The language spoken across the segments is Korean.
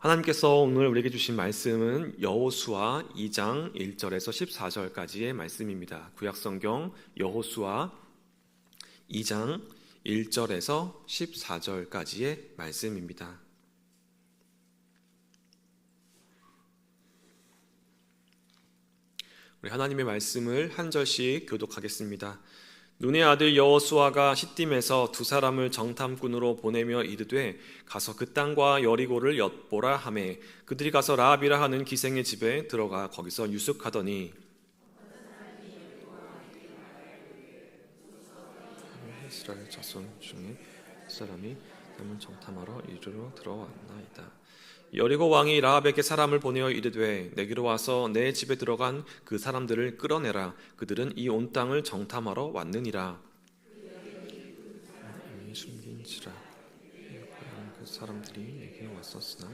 하나님께서 오늘 우리에게 주신 말씀은 여호수아 2장 1절에서 14절까지의 말씀입니다. 구약성경 여호수아 2장 1절에서 14절까지의 말씀입니다. 우리 하나님의 말씀을 한 절씩 교독하겠습니다. 눈의 아들 여호수아가 시딤에서 두 사람을 정탐꾼으로 보내며 이르되 가서 그 땅과 여리고를 엿보라 하매 그들이 가서 라합이라 하는 기생의 집에 들어가 거기서 유숙하더니 이스라엘 자손 중에 사람이 남은 정탐하러 이리로 들어왔나이다. 여리고 왕이 라합에게 사람을 보내어 이르되 내게로 와서 내 집에 들어간 그 사람들을 끌어내라. 그들은 이 온 땅을 정탐하러 왔느니라. 이미 숨긴지라 그 사람들이 내게 왔었으나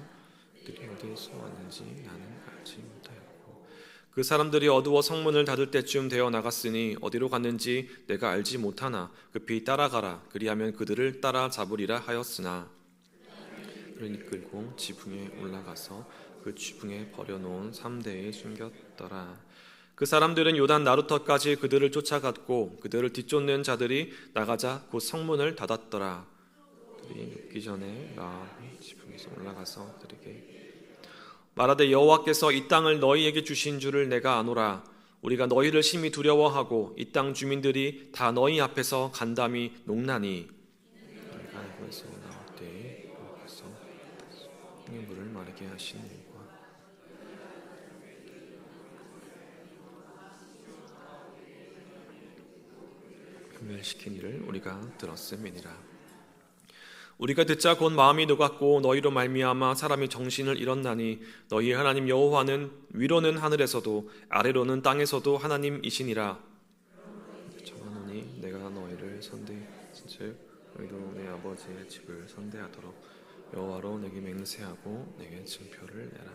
그들이 어디에서 왔는지 나는 알지 못하였고 그 사람들이 어두워 성문을 닫을 때쯤 되어 나갔으니 어디로 갔는지 내가 알지 못하나 급히 따라가라. 그리하면 그들을 따라잡으리라 하였으나 그를 이끌고 지붕에 올라가서 그 지붕에 버려놓은 3대에 숨겼더라. 그 사람들은 요단 나루터까지 그들을 쫓아갔고 그들을 뒤쫓는 자들이 나가자 곧 성문을 닫았더라. 그들이 눕기 전에 라합이 지붕에서 올라가서 그들에게 말하되 여호와께서 이 땅을 너희에게 주신 줄을 내가 아노라. 우리가 너희를 심히 두려워하고 이 땅 주민들이 다 너희 앞에서 간담이 녹나니 너희가 이곳에서 나올 때에 여호와께서 물을 마르게 하신 일과 금멸시킨 일을 우리가 들었음이니라. 우리가 듣자 곧 마음이 녹았고 너희로 말미암아 사람이 정신을 잃었나니 너희 하나님 여호와는 위로는 하늘에서도 아래로는 땅에서도 하나님이시니라. 정하노니 내가 너희를 선대한즉 너희도 내 아버지의 집을 선대하도록 여호와로 내게 맹세하고 내게 증표를 내라.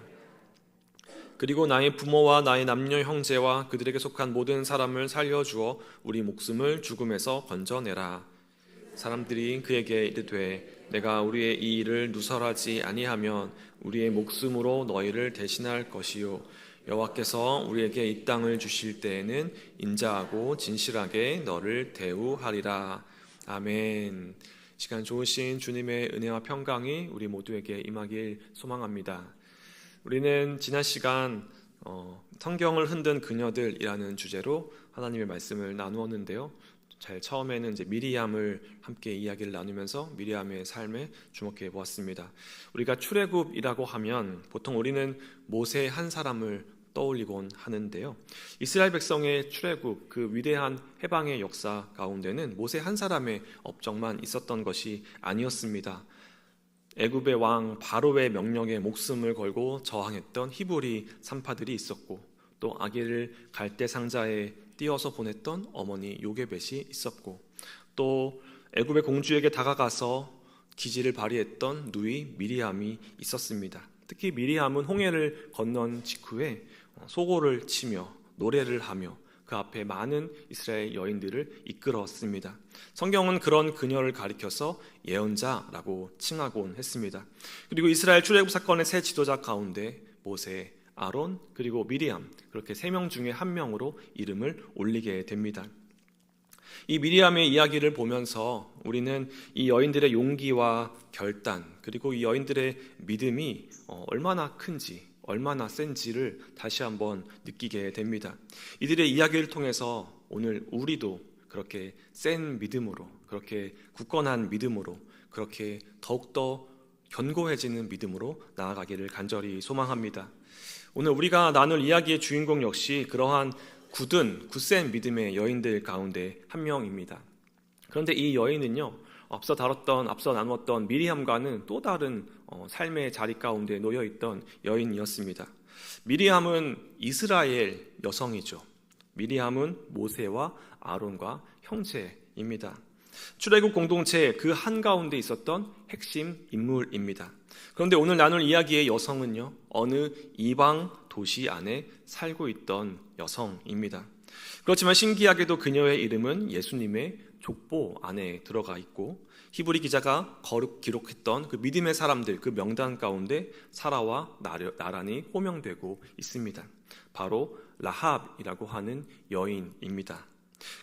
그리고 나의 부모와 나의 남녀 형제와 그들에게 속한 모든 사람을 살려주어 우리 목숨을 죽음에서 건져내라. 사람들이 그에게 이르되 내가 우리의 이 일을 누설하지 아니하면 우리의 목숨으로 너희를 대신할 것이요 여호와께서 우리에게 이 땅을 주실 때에는 인자하고 진실하게 너를 대우하리라. 아멘. 시간 좋으신 주님의 은혜와 평강이 우리 모두에게 임하길 소망합니다. 우리는 지난 시간 성경을 흔든 그녀들이라는 주제로 하나님의 말씀을 나누었는데요. 제일 처음에는 이제 미리암을 함께 이야기를 나누면서 미리암의 삶에 주목해 보았습니다. 우리가 출애굽이라고 하면 보통 우리는 모세 한 사람을 떠올리곤 하는데요. 이스라엘 백성의 출애굽, 그 위대한 해방의 역사 가운데는 모세 한 사람의 업적만 있었던 것이 아니었습니다. 애굽의 왕 바로의 명령에 목숨을 걸고 저항했던 히브리 산파들이 있었고 또 아기를 갈대 상자에 띄어서 보냈던 어머니 요게벳이 있었고 또 애굽의 공주에게 다가가서 기지를 발휘했던 누이 미리암이 있었습니다. 특히 미리암은 홍해를 건넌 직후에 소고를 치며 노래를 하며 그 앞에 많은 이스라엘 여인들을 이끌었습니다. 성경은 그런 그녀를 가리켜서 예언자라고 칭하곤 했습니다. 그리고 이스라엘 출애굽 사건의 세 지도자 가운데 모세, 아론 그리고 미리암, 그렇게 세 명 중에 한 명으로 이름을 올리게 됩니다. 이 미리암의 이야기를 보면서 우리는 이 여인들의 용기와 결단 그리고 이 여인들의 믿음이 얼마나 큰지 얼마나 센지를 다시 한번 느끼게 됩니다. 이들의 이야기를 통해서 오늘 우리도 그렇게 센 믿음으로, 그렇게 굳건한 믿음으로, 그렇게 더욱더 견고해지는 믿음으로 나아가기를 간절히 소망합니다. 오늘 우리가 나눌 이야기의 주인공 역시 그러한 굳센 믿음의 여인들 가운데 한 명입니다. 그런데 이 여인은요, 앞서 나누었던 미리암과는 또 다른 삶의 자리 가운데 놓여있던 여인이었습니다. 미리암은 이스라엘 여성이죠. 미리암은 모세와 아론과 형제입니다. 출애굽 공동체 그 한가운데 있었던 핵심 인물입니다. 그런데 오늘 나눌 이야기의 여성은요, 어느 이방 도시 안에 살고 있던 여성입니다. 그렇지만 신기하게도 그녀의 이름은 예수님의 족보 안에 들어가 있고 히브리 기자가 기록했던 그 믿음의 사람들 그 명단 가운데 사라와 나란히 호명되고 있습니다. 바로 라합이라고 하는 여인입니다.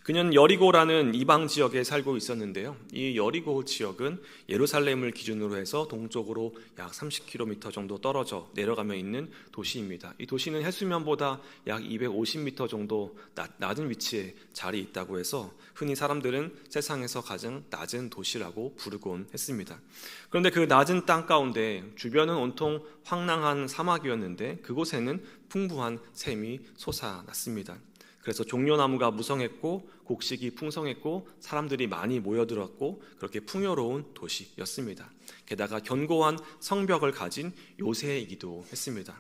그녀는 여리고라는 이방 지역에 살고 있었는데요. 이 여리고 지역은 예루살렘을 기준으로 해서 동쪽으로 약 30km 정도 떨어져 내려가며 있는 도시입니다. 이 도시는 해수면보다 약 250m 정도 낮은 위치에 자리 있다고 해서 흔히 사람들은 세상에서 가장 낮은 도시라고 부르곤 했습니다. 그런데 그 낮은 땅 가운데 주변은 온통 황량한 사막이었는데 그곳에는 풍부한 샘이 솟아났습니다. 그래서 종려나무가 무성했고 곡식이 풍성했고 사람들이 많이 모여들었고 그렇게 풍요로운 도시였습니다. 게다가 견고한 성벽을 가진 요새이기도 했습니다.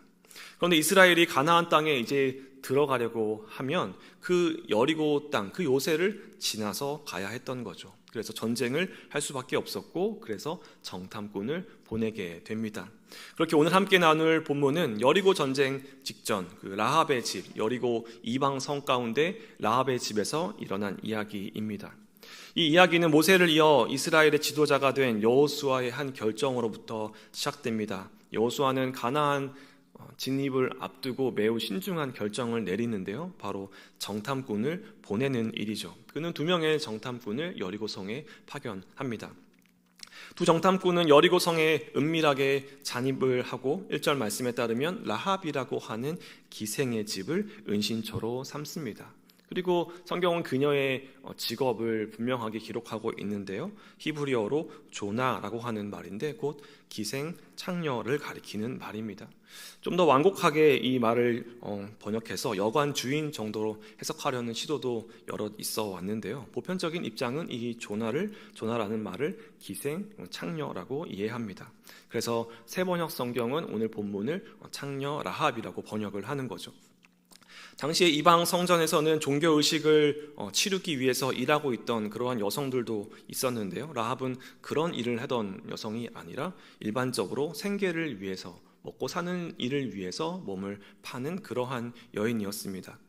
그런데 이스라엘이 가나안 땅에 이제 들어가려고 하면 그 여리고 땅, 그 요새를 지나서 가야 했던 거죠. 그래서 전쟁을 할 수밖에 없었고 그래서 정탐꾼을 보내게 됩니다. 그렇게 오늘 함께 나눌 본문은 여리고 전쟁 직전 그 라합의 집, 여리고 이방 성 가운데 라합의 집에서 일어난 이야기입니다. 이 이야기는 모세를 이어 이스라엘의 지도자가 된 여호수아의 한 결정으로부터 시작됩니다. 여호수아는 가나안 진입을 앞두고 매우 신중한 결정을 내리는데요. 바로 정탐꾼을 보내는 일이죠. 그는 2명의 정탐꾼을 여리고성에 파견합니다. 두 정탐꾼은 여리고성에 은밀하게 잔입을 하고 1절 말씀에 따르면 라합이라고 하는 기생의 집을 은신처로 삼습니다. 그리고 성경은 그녀의 직업을 분명하게 기록하고 있는데요. 히브리어로 조나라고 하는 말인데 곧 기생, 창녀를 가리키는 말입니다. 좀 더 완곡하게 이 말을 번역해서 여관 주인 정도로 해석하려는 시도도 여러 있어 왔는데요. 보편적인 입장은 이 조나라는 말을 기생, 창녀라고 이해합니다. 그래서 새번역 성경은 오늘 본문을 창녀 라합이라고 번역을 하는 거죠. 당시에 이방 성전에서는 종교 의식을 치르기 위해서 일하고 있던 그러한 여성들도 있었는데요. 라합은 그런 일을 하던 여성이 아니라 일반적으로 생계를 위해서 먹고 사는 일을 위해서 몸을 파는 그러한 여인이었습니다.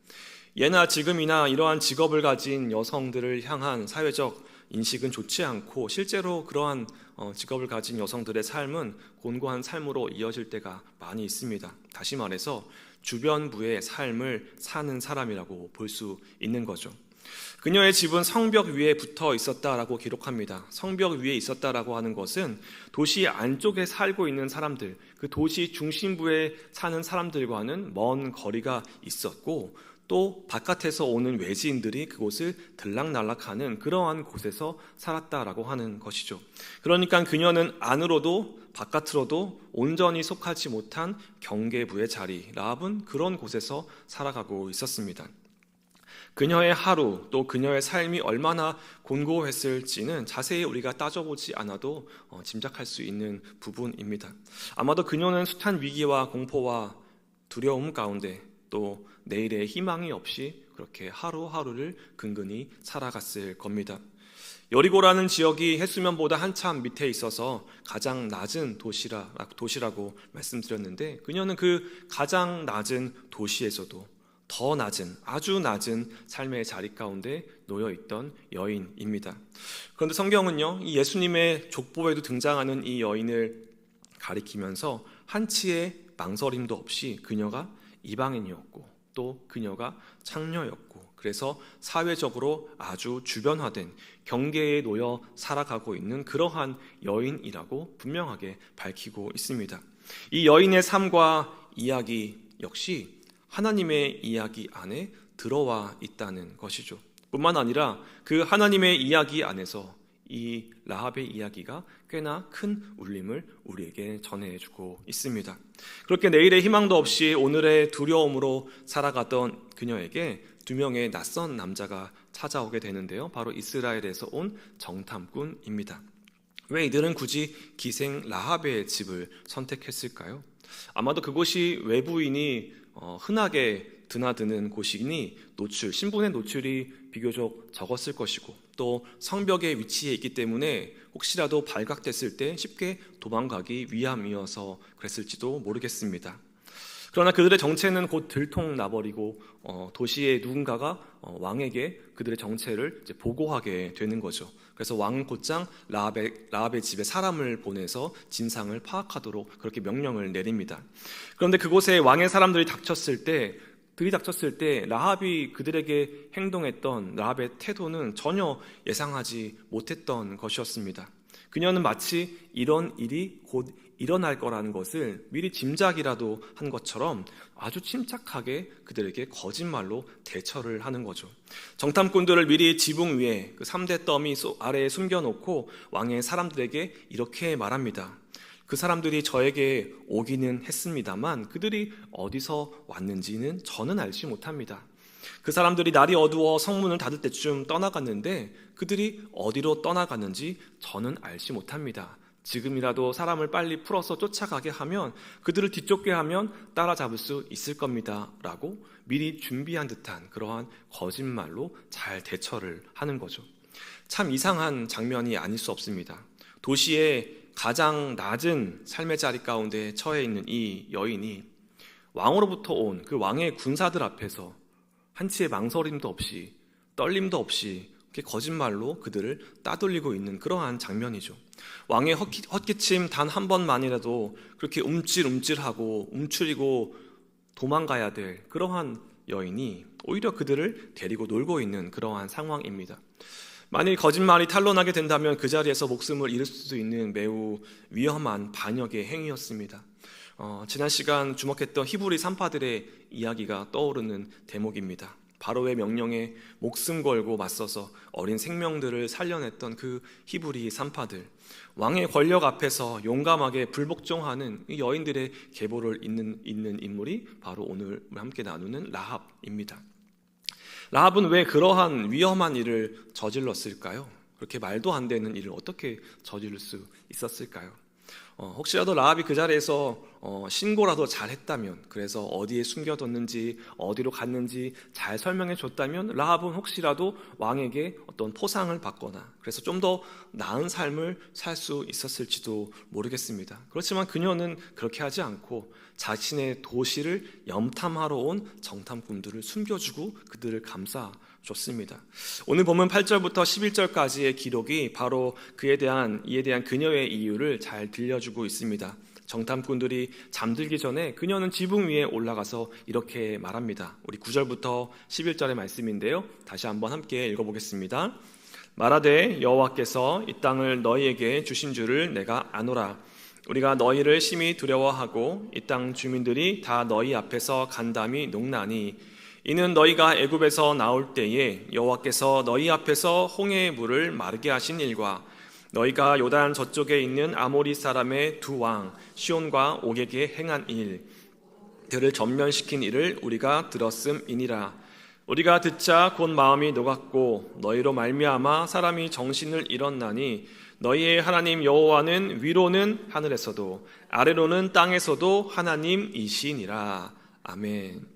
예나 지금이나 이러한 직업을 가진 여성들을 향한 사회적 인식은 좋지 않고 실제로 그러한 직업을 가진 여성들의 삶은 곤고한 삶으로 이어질 때가 많이 있습니다. 다시 말해서 주변부의 삶을 사는 사람이라고 볼 수 있는 거죠. 그녀의 집은 성벽 위에 붙어 있었다라고 기록합니다. 성벽 위에 있었다라고 하는 것은 도시 안쪽에 살고 있는 사람들, 그 도시 중심부에 사는 사람들과는 먼 거리가 있었고 또 바깥에서 오는 외지인들이 그곳을 들락날락하는 그러한 곳에서 살았다라고 하는 것이죠. 그러니까 그녀는 안으로도 바깥으로도 온전히 속하지 못한 경계부의 자리, 라합은 그런 곳에서 살아가고 있었습니다. 그녀의 하루 또 그녀의 삶이 얼마나 곤고했을지는 자세히 우리가 따져보지 않아도 짐작할 수 있는 부분입니다. 아마도 그녀는 숱한 위기와 공포와 두려움 가운데 또 내일의 희망이 없이 그렇게 하루하루를 근근히 살아갔을 겁니다. 여리고라는 지역이 해수면보다 한참 밑에 있어서 가장 낮은 도시라고 말씀드렸는데 그녀는 그 가장 낮은 도시에서도 더 낮은 아주 낮은 삶의 자리 가운데 놓여있던 여인입니다. 그런데 성경은요, 이 예수님의 족보에도 등장하는 이 여인을 가리키면서 한치의 망설임도 없이 그녀가 이방인이었고 또 그녀가 창녀였고 그래서 사회적으로 아주 주변화된 경계에 놓여 살아가고 있는 그러한 여인이라고 분명하게 밝히고 있습니다. 이 여인의 삶과 이야기 역시 하나님의 이야기 안에 들어와 있다는 것이죠. 뿐만 아니라 그 하나님의 이야기 안에서 이 라합의 이야기가 꽤나 큰 울림을 우리에게 전해주고 있습니다. 그렇게 내일의 희망도 없이 오늘의 두려움으로 살아가던 그녀에게 2명의 낯선 남자가 찾아오게 되는데요. 바로 이스라엘에서 온 정탐꾼입니다. 왜 이들은 굳이 기생 라합의 집을 선택했을까요? 아마도 그곳이 외부인이 흔하게 드나드는 곳이니 신분의 노출이 비교적 적었을 것이고 또 성벽의 위치에 있기 때문에 혹시라도 발각됐을 때 쉽게 도망가기 위함이어서 그랬을지도 모르겠습니다. 그러나 그들의 정체는 곧 들통나버리고 도시의 누군가가 왕에게 그들의 정체를 이제 보고하게 되는 거죠. 그래서 왕은 곧장 라합의 집에 사람을 보내서 진상을 파악하도록 그렇게 명령을 내립니다. 그런데 그곳에 왕의 사람들이 들이닥쳤을 때 라합이 그들에게 행동했던 라합의 태도는 전혀 예상하지 못했던 것이었습니다. 그녀는 마치 이런 일이 곧 일어날 거라는 것을 미리 짐작이라도 한 것처럼 아주 침착하게 그들에게 거짓말로 대처를 하는 거죠. 정탐꾼들을 미리 지붕 위에 그 3대 더미 아래에 숨겨놓고 왕의 사람들에게 이렇게 말합니다. 그 사람들이 저에게 오기는 했습니다만 그들이 어디서 왔는지는 저는 알지 못합니다. 그 사람들이 날이 어두워 성문을 닫을 때쯤 떠나갔는데 그들이 어디로 떠나갔는지 저는 알지 못합니다. 지금이라도 사람을 빨리 풀어서 쫓아가게 하면 그들을 뒤쫓게 하면 따라잡을 수 있을 겁니다 라고 미리 준비한 듯한 그러한 거짓말로 잘 대처를 하는 거죠. 참 이상한 장면이 아닐 수 없습니다. 도시의 가장 낮은 삶의 자리 가운데 처해 있는 이 여인이 왕으로부터 온 그 왕의 군사들 앞에서 한치의 망설임도 없이 떨림도 없이 거짓말로 그들을 따돌리고 있는 그러한 장면이죠. 왕의 헛기침 단 한 번만이라도 그렇게 움찔움찔하고 움츠리고 도망가야 될 그러한 여인이 오히려 그들을 데리고 놀고 있는 그러한 상황입니다. 만일 거짓말이 탄로나게 된다면 그 자리에서 목숨을 잃을 수도 있는 매우 위험한 반역의 행위였습니다. 지난 시간 주목했던 히브리 산파들의 이야기가 떠오르는 대목입니다. 바로의 명령에 목숨 걸고 맞서서 어린 생명들을 살려냈던 그 히브리 산파들, 왕의 권력 앞에서 용감하게 불복종하는 이 여인들의 계보를 잇는 인물이 바로 오늘 함께 나누는 라합입니다. 라합은 왜 그러한 위험한 일을 저질렀을까요? 그렇게 말도 안 되는 일을 어떻게 저지를 수 있었을까요? 혹시라도 라합이 그 자리에서 신고라도 잘 했다면, 그래서 어디에 숨겨뒀는지 어디로 갔는지 잘 설명해 줬다면 라합은 혹시라도 왕에게 어떤 포상을 받거나 그래서 좀 더 나은 삶을 살 수 있었을지도 모르겠습니다. 그렇지만 그녀는 그렇게 하지 않고 자신의 도시를 염탐하러 온 정탐꾼들을 숨겨주고 그들을 감싸줬습니다. 오늘 보면 8절부터 11절까지의 기록이 바로 이에 대한 그녀의 이유를 잘 들려주고 있습니다. 정탐꾼들이 잠들기 전에 그녀는 지붕 위에 올라가서 이렇게 말합니다. 우리 9절부터 11절의 말씀인데요, 다시 한번 함께 읽어보겠습니다. 말하되 여호와께서 이 땅을 너희에게 주신 줄을 내가 아노라. 우리가 너희를 심히 두려워하고 이 땅 주민들이 다 너희 앞에서 간담이 녹나니 이는 너희가 애굽에서 나올 때에 여호와께서 너희 앞에서 홍해의 물을 마르게 하신 일과 너희가 요단 저쪽에 있는 아모리 사람의 두 왕 시온과 옥에게 행한 일, 그를 전면시킨 일을 우리가 들었음이니라. 우리가 듣자 곧 마음이 녹았고 너희로 말미암아 사람이 정신을 잃었나니 너희의 하나님 여호와는 위로는 하늘에서도 아래로는 땅에서도 하나님이시니라. 아멘.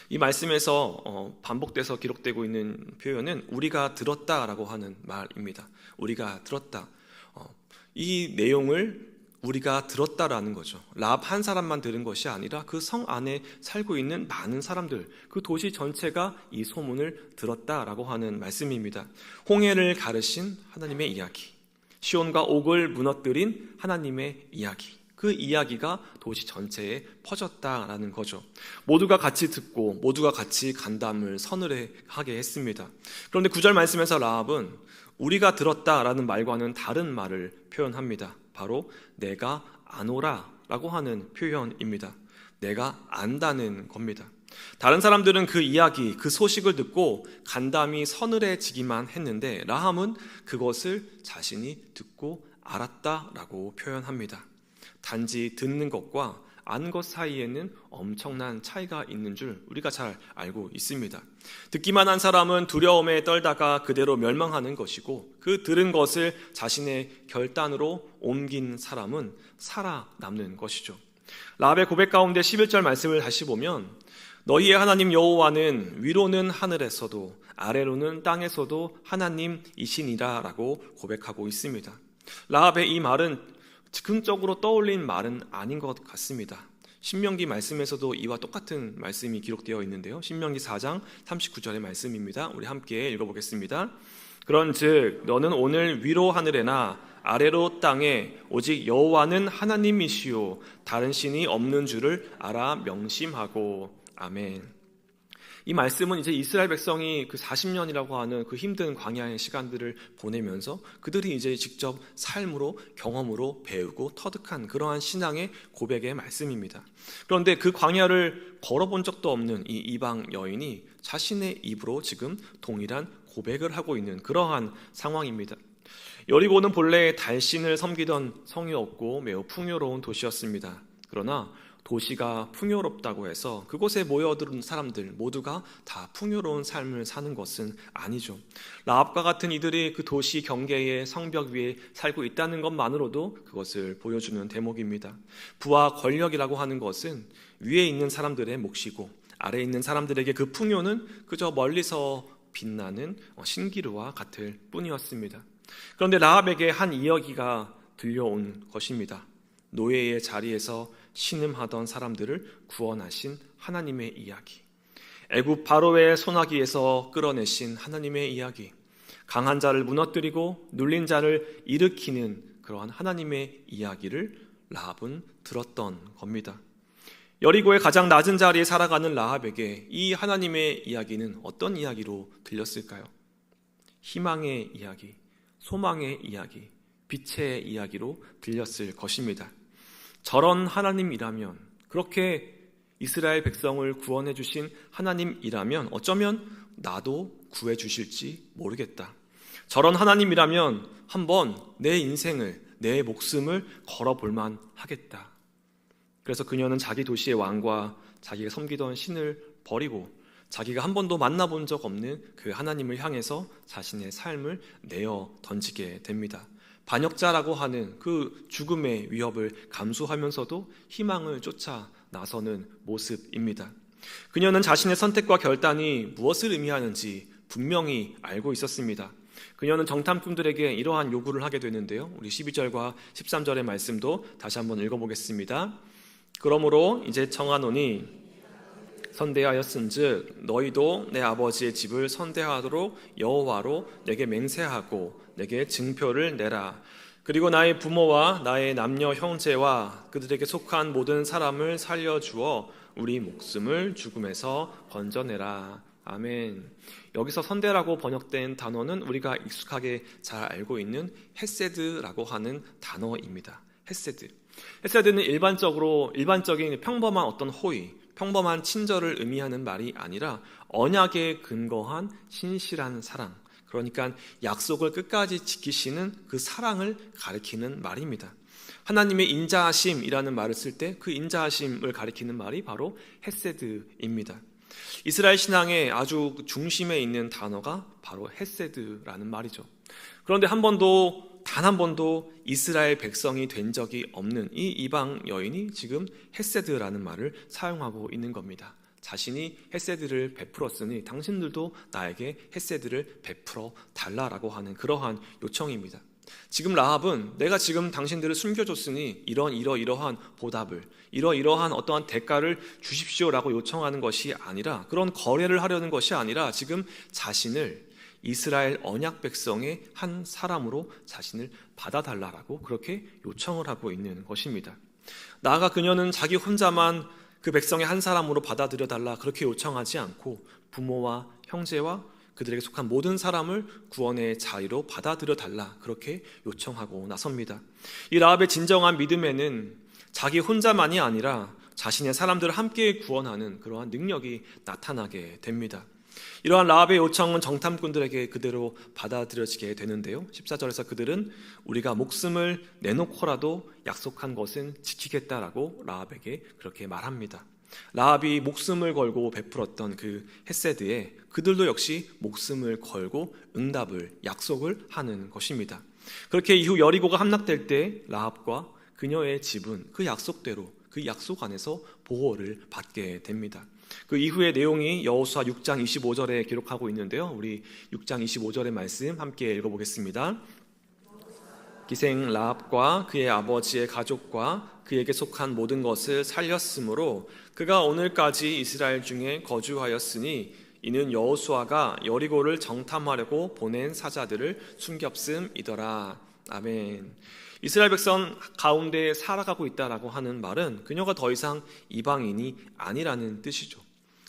이 말씀에서 반복돼서 기록되고 있는 표현은 우리가 들었다라고 하는 말입니다. 우리가 들었다. 이 내용을 우리가 들었다라는 거죠. 라합 한 사람만 들은 것이 아니라 그 성 안에 살고 있는 많은 사람들, 그 도시 전체가 이 소문을 들었다라고 하는 말씀입니다. 홍해를 가르신 하나님의 이야기, 시온과 옥을 무너뜨린 하나님의 이야기, 그 이야기가 도시 전체에 퍼졌다라는 거죠. 모두가 같이 듣고 모두가 같이 간담을 서늘해하게 했습니다. 그런데 9절 말씀에서 라합은 우리가 들었다라는 말과는 다른 말을 표현합니다. 바로 내가 아노라 라고 하는 표현입니다. 내가 안다는 겁니다. 다른 사람들은 그 이야기, 그 소식을 듣고 간담이 서늘해지기만 했는데 라합은 그것을 자신이 듣고 알았다라고 표현합니다. 단지 듣는 것과 아는 것 사이에는 엄청난 차이가 있는 줄 우리가 잘 알고 있습니다. 듣기만 한 사람은 두려움에 떨다가 그대로 멸망하는 것이고, 그 들은 것을 자신의 결단으로 옮긴 사람은 살아남는 것이죠. 라합의 고백 가운데 11절 말씀을 다시 보면 너희의 하나님 여호와는 위로는 하늘에서도 아래로는 땅에서도 하나님이시니라 라고 고백하고 있습니다. 라합의 이 말은 즉흥적으로 떠올린 말은 아닌 것 같습니다. 신명기 말씀에서도 이와 똑같은 말씀이 기록되어 있는데요. 신명기 4장 39절의 말씀입니다. 우리 함께 읽어보겠습니다. 그런즉 너는 오늘 위로 하늘에나 아래로 땅에 오직 여호와는 하나님이시요 다른 신이 없는 줄을 알아 명심하고. 아멘. 이 말씀은 이제 이스라엘 백성이 그 40년이라고 하는 그 힘든 광야의 시간들을 보내면서 그들이 이제 직접 삶으로 경험으로 배우고 터득한 그러한 신앙의 고백의 말씀입니다. 그런데 그 광야를 걸어본 적도 없는 이 이방 여인이 자신의 입으로 지금 동일한 고백을 하고 있는 그러한 상황입니다. 여리고는 본래 달신을 섬기던 성이었고 매우 풍요로운 도시였습니다. 그러나 도시가 풍요롭다고 해서 그곳에 모여든 사람들 모두가 다 풍요로운 삶을 사는 것은 아니죠. 라합과 같은 이들이 그 도시 경계의 성벽 위에 살고 있다는 것만으로도 그것을 보여주는 대목입니다. 부와 권력이라고 하는 것은 위에 있는 사람들의 몫이고 아래에 있는 사람들에게 그 풍요는 그저 멀리서 빛나는 신기루와 같을 뿐이었습니다. 그런데 라합에게 한 이야기가 들려온 것입니다. 노예의 자리에서 신음하던 사람들을 구원하신 하나님의 이야기, 애굽 바로의 소나기에서 끌어내신 하나님의 이야기, 강한 자를 무너뜨리고 눌린 자를 일으키는 그러한 하나님의 이야기를 라합은 들었던 겁니다. 여리고의 가장 낮은 자리에 살아가는 라합에게 이 하나님의 이야기는 어떤 이야기로 들렸을까요? 희망의 이야기, 소망의 이야기, 빛의 이야기로 들렸을 것입니다. 저런 하나님이라면, 그렇게 이스라엘 백성을 구원해 주신 하나님이라면 어쩌면 나도 구해 주실지 모르겠다. 저런 하나님이라면 한번 내 인생을, 내 목숨을 걸어볼만 하겠다. 그래서 그녀는 자기 도시의 왕과 자기가 섬기던 신을 버리고 자기가 한 번도 만나본 적 없는 그 하나님을 향해서 자신의 삶을 내어 던지게 됩니다. 반역자라고 하는 그 죽음의 위협을 감수하면서도 희망을 쫓아 나서는 모습입니다. 그녀는 자신의 선택과 결단이 무엇을 의미하는지 분명히 알고 있었습니다. 그녀는 정탐꾼들에게 이러한 요구를 하게 되는데요. 우리 12절과 13절의 말씀도 다시 한번 읽어보겠습니다. 그러므로 이제 청하노니 선대하였은즉 너희도 내 아버지의 집을 선대하도록 여호와로 내게 맹세하고 내게 증표를 내라. 그리고 나의 부모와 나의 남녀 형제와 그들에게 속한 모든 사람을 살려주어 우리 목숨을 죽음에서 건져내라. 아멘. 여기서 선대라고 번역된 단어는 우리가 익숙하게 잘 알고 있는 헤세드라고 하는 단어입니다. 헤세드. 헤세드는 일반적인 평범한 어떤 호의, 평범한 친절을 의미하는 말이 아니라 언약에 근거한 신실한 사랑, 그러니까 약속을 끝까지 지키시는 그 사랑을 가리키는 말입니다. 하나님의 인자하심이라는 말을 쓸 때 그 인자하심을 가리키는 말이 바로 헤세드입니다. 이스라엘 신앙의 아주 중심에 있는 단어가 바로 헤세드라는 말이죠. 그런데 단 한 번도 이스라엘 백성이 된 적이 없는 이 이방 여인이 지금 헤세드라는 말을 사용하고 있는 겁니다. 자신이 헤세드를 베풀었으니 당신들도 나에게 헤세드를 베풀어 달라라고 하는 그러한 요청입니다. 지금 라합은 내가 지금 당신들을 숨겨줬으니 이러한 보답을, 이러한 어떠한 대가를 주십시오라고 요청하는 것이 아니라, 그런 거래를 하려는 것이 아니라 지금 자신을 이스라엘 언약 백성의 한 사람으로 자신을 받아달라라고 그렇게 요청을 하고 있는 것입니다. 나아가 그녀는 자기 혼자만 그 백성의 한 사람으로 받아들여달라 그렇게 요청하지 않고 부모와 형제와 그들에게 속한 모든 사람을 구원의 자리로 받아들여달라 그렇게 요청하고 나섭니다. 이 라합의 진정한 믿음에는 자기 혼자만이 아니라 자신의 사람들을 함께 구원하는 그러한 능력이 나타나게 됩니다. 이러한 라합의 요청은 정탐꾼들에게 그대로 받아들여지게 되는데요. 14절에서 그들은 우리가 목숨을 내놓고라도 약속한 것은 지키겠다라고 라합에게 그렇게 말합니다. 라합이 목숨을 걸고 베풀었던 그 헤세드에 그들도 역시 목숨을 걸고 응답을, 약속을 하는 것입니다. 그렇게 이후 여리고가 함락될 때 라합과 그녀의 집은 그 약속대로, 그 약속 안에서 보호를 받게 됩니다. 그 이후의 내용이 여호수아 6장 25절에 기록하고 있는데요. 우리 6장 25절의 말씀 함께 읽어보겠습니다. 기생 라합과 그의 아버지의 가족과 그에게 속한 모든 것을 살렸으므로 그가 오늘까지 이스라엘 중에 거주하였으니 이는 여호수아가 여리고를 정탐하려고 보낸 사자들을 숨겼음이더라. 아멘. 이스라엘 백성 가운데 살아가고 있다라고 하는 말은 그녀가 더 이상 이방인이 아니라는 뜻이죠.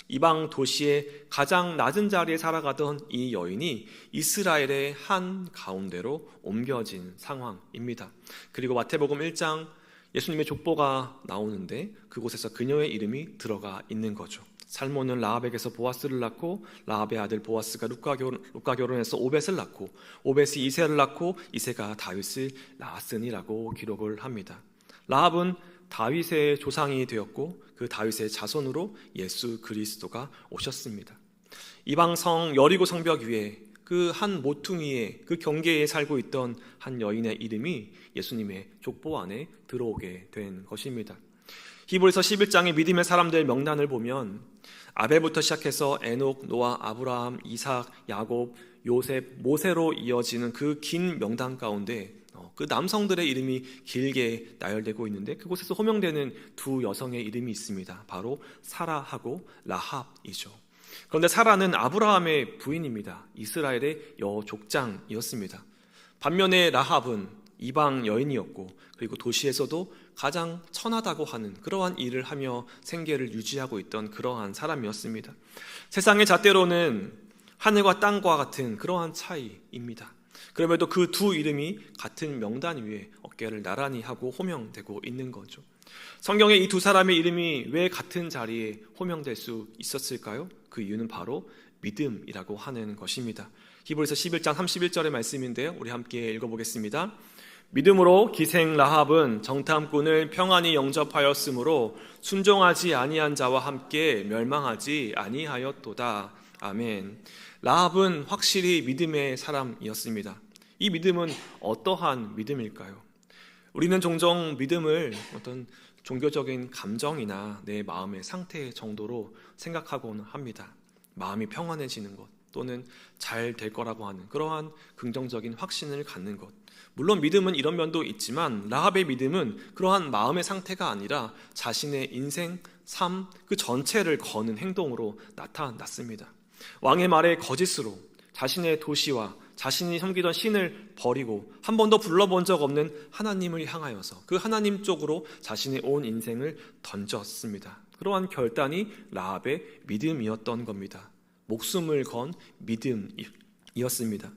이방 도시의 가장 낮은 자리에 살아가던 이 여인이 이스라엘의 한 가운데로 옮겨진 상황입니다. 그리고 마태복음 1장 예수님의 족보가 나오는데 그곳에서 그녀의 이름이 들어가 있는 거죠. 살몬은 라합에게서 보아스를 낳고 라합의 아들 보아스가 룻과 결혼해서 오벳을 낳고 오벳이 이새를 낳고 이새가 다윗을 낳았으니라고 기록을 합니다. 라합은 다윗의 조상이 되었고 그 다윗의 자손으로 예수 그리스도가 오셨습니다. 이방성 여리고 성벽 위에 그 한 모퉁이에 그 경계에 살고 있던 한 여인의 이름이 예수님의 족보 안에 들어오게 된 것입니다. 히브리서 11장의 믿음의 사람들 명단을 보면 아벨부터 시작해서 에녹, 노아, 아브라함, 이삭, 야곱, 요셉, 모세로 이어지는 그 긴 명단 가운데 그 남성들의 이름이 길게 나열되고 있는데 그곳에서 호명되는 두 여성의 이름이 있습니다. 바로 사라하고 라합이죠. 그런데 사라는 아브라함의 부인입니다. 이스라엘의 여족장이었습니다. 반면에 라합은 이방 여인이었고 그리고 도시에서도 가장 천하다고 하는 그러한 일을 하며 생계를 유지하고 있던 그러한 사람이었습니다. 세상의 잣대로는 하늘과 땅과 같은 그러한 차이입니다. 그럼에도 그 두 이름이 같은 명단 위에 어깨를 나란히 하고 호명되고 있는 거죠. 성경에 이 두 사람의 이름이 왜 같은 자리에 호명될 수 있었을까요? 그 이유는 바로 믿음이라고 하는 것입니다. 히브리서 11장 31절의 말씀인데요. 우리 함께 읽어보겠습니다. 믿음으로 기생 라합은 정탐꾼을 평안히 영접하였으므로 순종하지 아니한 자와 함께 멸망하지 아니하였도다. 아멘. 라합은 확실히 믿음의 사람이었습니다. 이 믿음은 어떠한 믿음일까요? 우리는 종종 믿음을 어떤 종교적인 감정이나 내 마음의 상태 정도로 생각하곤 합니다. 마음이 평안해지는 것 또는 잘 될 거라고 하는 그러한 긍정적인 확신을 갖는 것. 물론 믿음은 이런 면도 있지만 라합의 믿음은 그러한 마음의 상태가 아니라 자신의 인생, 삶 그 전체를 거는 행동으로 나타났습니다. 왕의 말에 거짓으로 자신의 도시와 자신이 섬기던 신을 버리고 한 번도 불러본 적 없는 하나님을 향하여서 그 하나님 쪽으로 자신의 온 인생을 던졌습니다. 그러한 결단이 라합의 믿음이었던 겁니다. 목숨을 건 믿음이었습니다.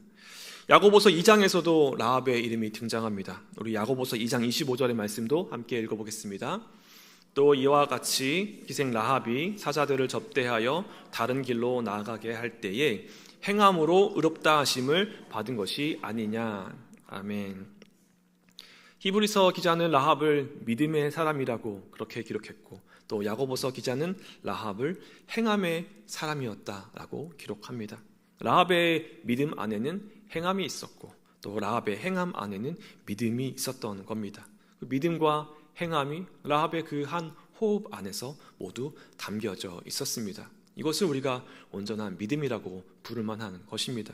야고보서 2장에서도 라합의 이름이 등장합니다. 우리 야고보서 2장 25절의 말씀도 함께 읽어보겠습니다. 또 이와 같이 기생 라합이 사자들을 접대하여 다른 길로 나아가게 할 때에 행함으로 의롭다 하심을 받은 것이 아니냐. 아멘. 히브리서 기자는 라합을 믿음의 사람이라고 그렇게 기록했고 또 야고보서 기자는 라합을 행함의 사람이었다라고 기록합니다. 라합의 믿음 안에는 행함이 있었고 또 라합의 행함 안에는 믿음이 있었던 겁니다. 그 믿음과 행함이 라합의 그 한 호흡 안에서 모두 담겨져 있었습니다. 이것을 우리가 온전한 믿음이라고 부를 만한 것입니다.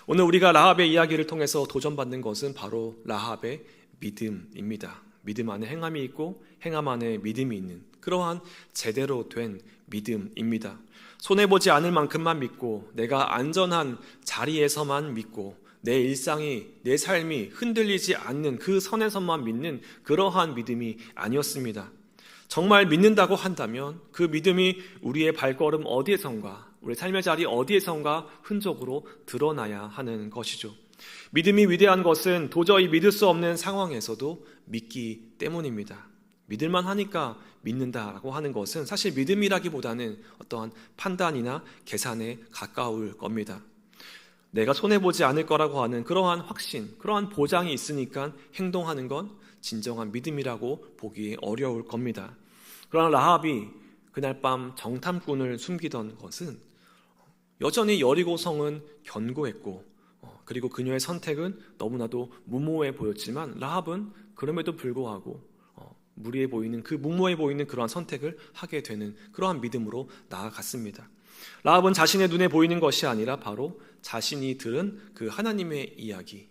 오늘 우리가 라합의 이야기를 통해서 도전받는 것은 바로 라합의 믿음입니다. 믿음 안에 행함이 있고 행함 안에 믿음이 있는 그러한 제대로 된 믿음입니다. 손해보지 않을 만큼만 믿고 내가 안전한 자리에서만 믿고 내 일상이 내 삶이 흔들리지 않는 그 선에서만 믿는 그러한 믿음이 아니었습니다. 정말 믿는다고 한다면 그 믿음이 우리의 발걸음 어디에선가 우리 삶의 자리 어디에선가 흔적으로 드러나야 하는 것이죠. 믿음이 위대한 것은 도저히 믿을 수 없는 상황에서도 믿기 때문입니다. 믿을만 하니까 믿는다라고 하는 것은 사실 믿음이라기보다는 어떠한 판단이나 계산에 가까울 겁니다. 내가 손해보지 않을 거라고 하는 그러한 확신, 그러한 보장이 있으니까 행동하는 건 진정한 믿음이라고 보기 어려울 겁니다. 그러나 라합이 그날 밤 정탐꾼을 숨기던 것은 여전히 여리고 성은 견고했고 그리고 그녀의 선택은 너무나도 무모해 보였지만 라합은 그럼에도 불구하고 무리해 보이는 그 무모해 보이는 그러한 선택을 하게 되는 그러한 믿음으로 나아갔습니다. 라합은 자신의 눈에 보이는 것이 아니라 바로 자신이 들은 그 하나님의 이야기,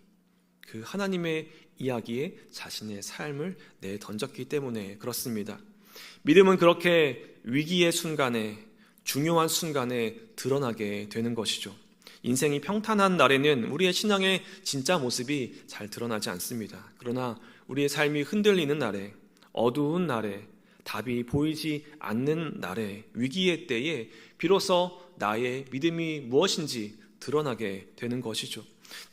그 하나님의 이야기에 자신의 삶을 내던졌기 때문에 그렇습니다. 믿음은 그렇게 위기의 순간에, 중요한 순간에 드러나게 되는 것이죠. 인생이 평탄한 날에는 우리의 신앙의 진짜 모습이 잘 드러나지 않습니다. 그러나 우리의 삶이 흔들리는 날에, 어두운 날에, 답이 보이지 않는 날에, 위기의 때에 비로소 나의 믿음이 무엇인지 드러나게 되는 것이죠.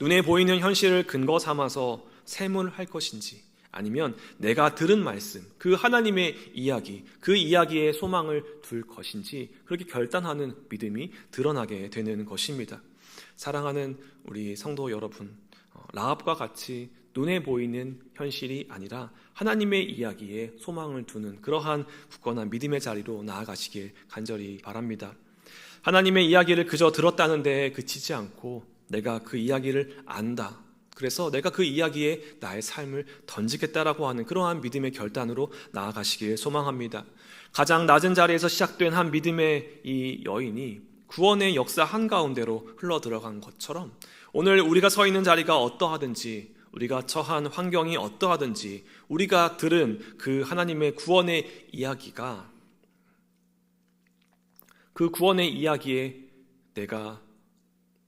눈에 보이는 현실을 근거 삼아서 샘을 할 것인지, 아니면 내가 들은 말씀, 그 하나님의 이야기, 그 이야기에 소망을 둘 것인지, 그렇게 결단하는 믿음이 드러나게 되는 것입니다. 사랑하는 우리 성도 여러분, 라합과 같이 눈에 보이는 현실이 아니라 하나님의 이야기에 소망을 두는 그러한 굳건한 믿음의 자리로 나아가시길 간절히 바랍니다. 하나님의 이야기를 그저 들었다는 데에 그치지 않고 내가 그 이야기를 안다, 그래서 내가 그 이야기에 나의 삶을 던지겠다라고 하는 그러한 믿음의 결단으로 나아가시길 소망합니다. 가장 낮은 자리에서 시작된 한 믿음의 이 여인이 구원의 역사 한가운데로 흘러들어간 것처럼, 오늘 우리가 서 있는 자리가 어떠하든지, 우리가 처한 환경이 어떠하든지, 우리가 들은 그 하나님의 구원의 이야기가, 그 구원의 이야기에 내가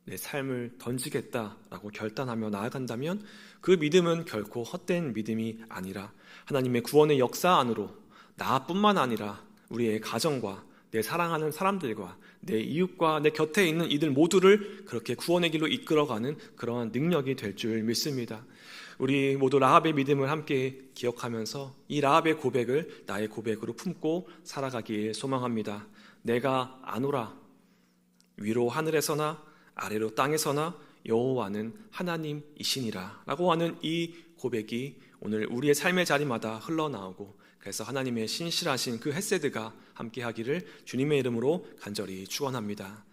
내 삶을 던지겠다라고 결단하며 나아간다면 그 믿음은 결코 헛된 믿음이 아니라 하나님의 구원의 역사 안으로 나뿐만 아니라 우리의 가정과 내 사랑하는 사람들과 내 이웃과 내 곁에 있는 이들 모두를 그렇게 구원의 길로 이끌어가는 그러한 능력이 될 줄 믿습니다. 우리 모두 라합의 믿음을 함께 기억하면서 이 라합의 고백을 나의 고백으로 품고 살아가길 소망합니다. 내가 아노라, 위로 하늘에서나 아래로 땅에서나 여호와는 하나님이시니라 라고 하는 이 고백이 오늘 우리의 삶의 자리마다 흘러나오고, 그래서 하나님의 신실하신 그 헤세드가 함께 하기를 주님의 이름으로 간절히 축원합니다.